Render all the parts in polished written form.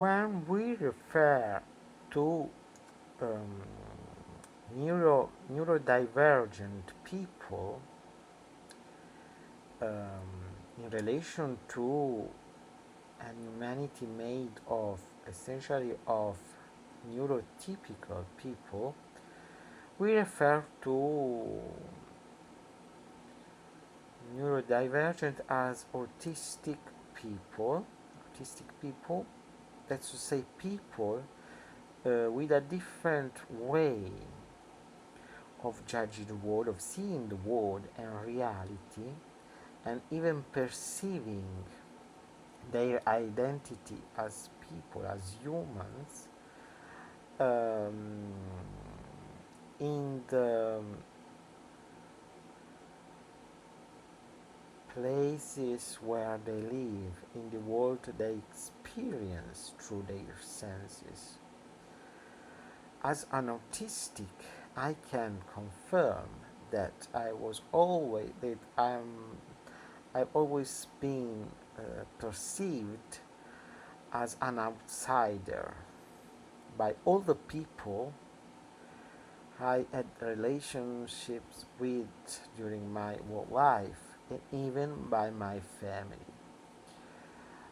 When we refer to um, neurodivergent people in relation to an humanity made of essentially of neurotypical people, we refer to neurodivergent as autistic people, that's to say people with a different way of judging the world, of seeing the world and reality, and even perceiving their identity as people, as humans, um, in the places where they live, in the world they experience through their senses. As an autistic, I can confirm that I've always been perceived as an outsider by all the people I had relationships with during my life, and even by my family.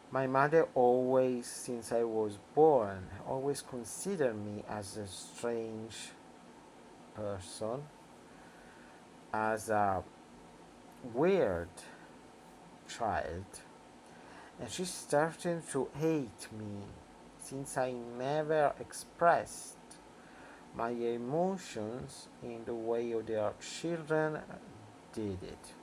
My mother always, since I was born, always considered me as a strange person, as a weird child, and she started to hate me since I never expressed my emotions in the way other children did it.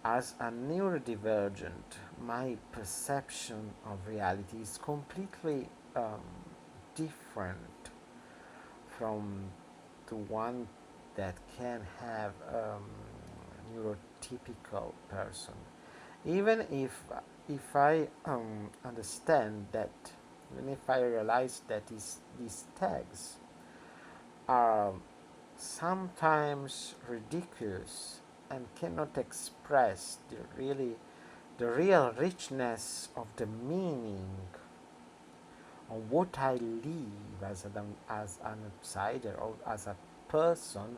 As a neurodivergent, my perception of reality is completely different from the one that can have neurotypical person. Even if I understand that, even if I realize that these tags are sometimes ridiculous and cannot express the real richness of the meaning of what I live as an outsider or as a person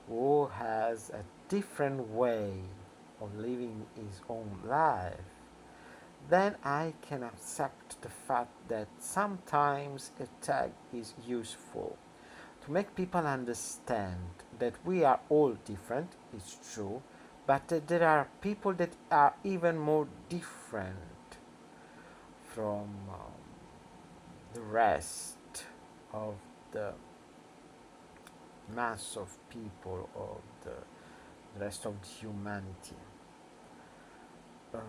who has a different way of living his own life, then I can accept the fact that sometimes a tag is useful to make people understand that we are all different, it's true, but there are people that are even more different from the rest of the mass of people, of the rest of humanity. Um,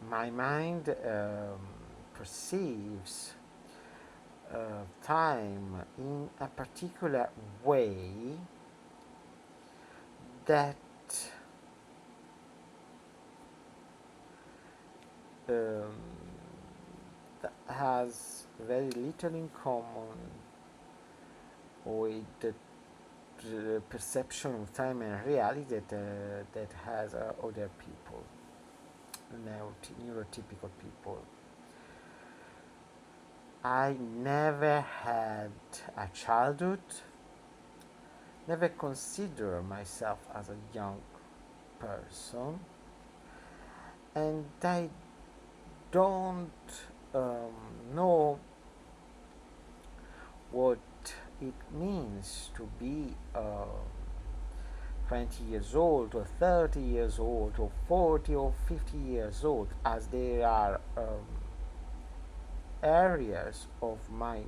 my mind perceives time in a particular way that um, that has very little in common with the perception of time and reality that has other people, neurotypical people. I never had a childhood, never consider myself as a young person, and I don't um, know what it means to be 20 years old or 30 years old or 40 or 50 years old, as there are areas of my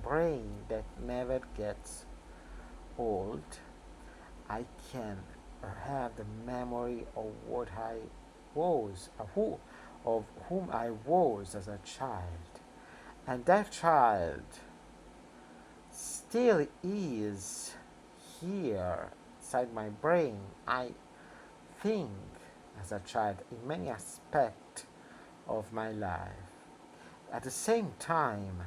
brain that never gets old. I can have the memory of what I was, of whom I was as a child, and that child still is here inside my brain. I think as a child in many aspects of my life. At the same time,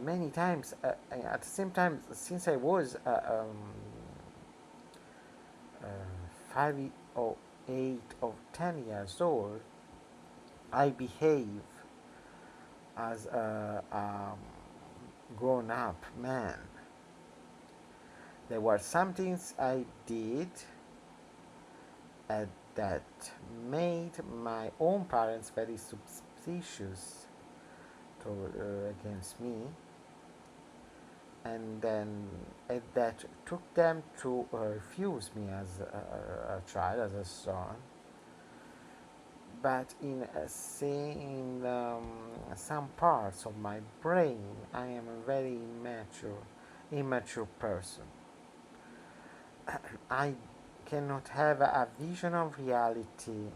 many times, at the same time, since I was 5 or 8 or 10 years old, I behave as a grown up man. There were some things I did that made my own parents very suspicious against me, and then that took them to refuse me as a child, as a son. But in some parts of my brain, I am a very immature person. I cannot have a vision of reality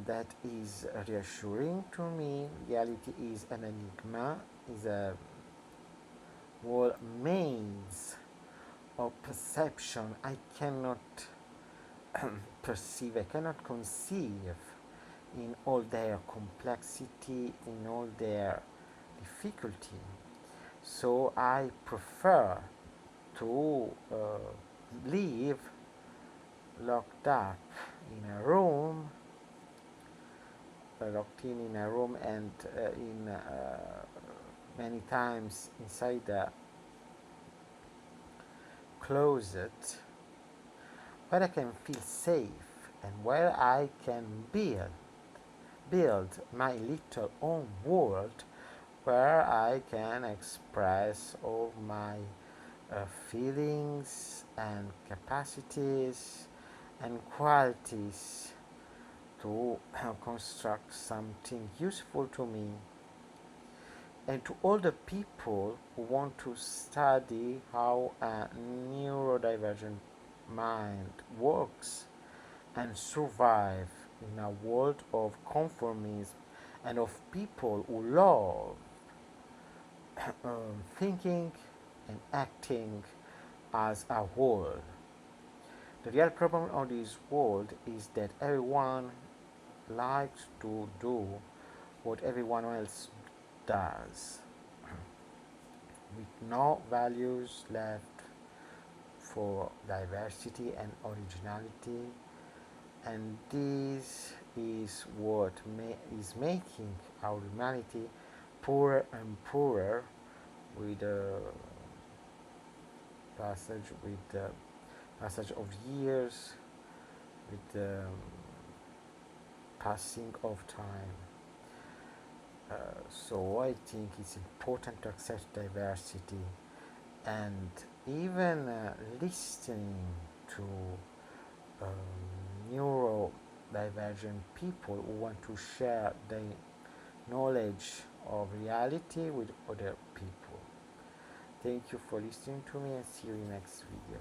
that is reassuring to me. Reality is an enigma, is a whole maze of perception I cannot perceive, I cannot conceive in all their complexity, in all their difficulty. So I prefer to live locked up in a room, locked in a room, and in many times inside a closet, where I can feel safe and where I can build my little own world, where I can express all my feelings and capacities and qualities to construct something useful to me and to all the people who want to study how a neurodivergent mind works and survive in a world of conformism and of people who love thinking and acting as a whole. The real problem of this world is that everyone likes to do what everyone else does, with no values left for diversity and originality, and this is what is making our humanity poorer and poorer with the passage of years, with the passing of time. So I think it's important to accept diversity, and even listening to neurodivergent people who want to share their knowledge of reality with other people. Thank you for listening to me, and see you in the next video.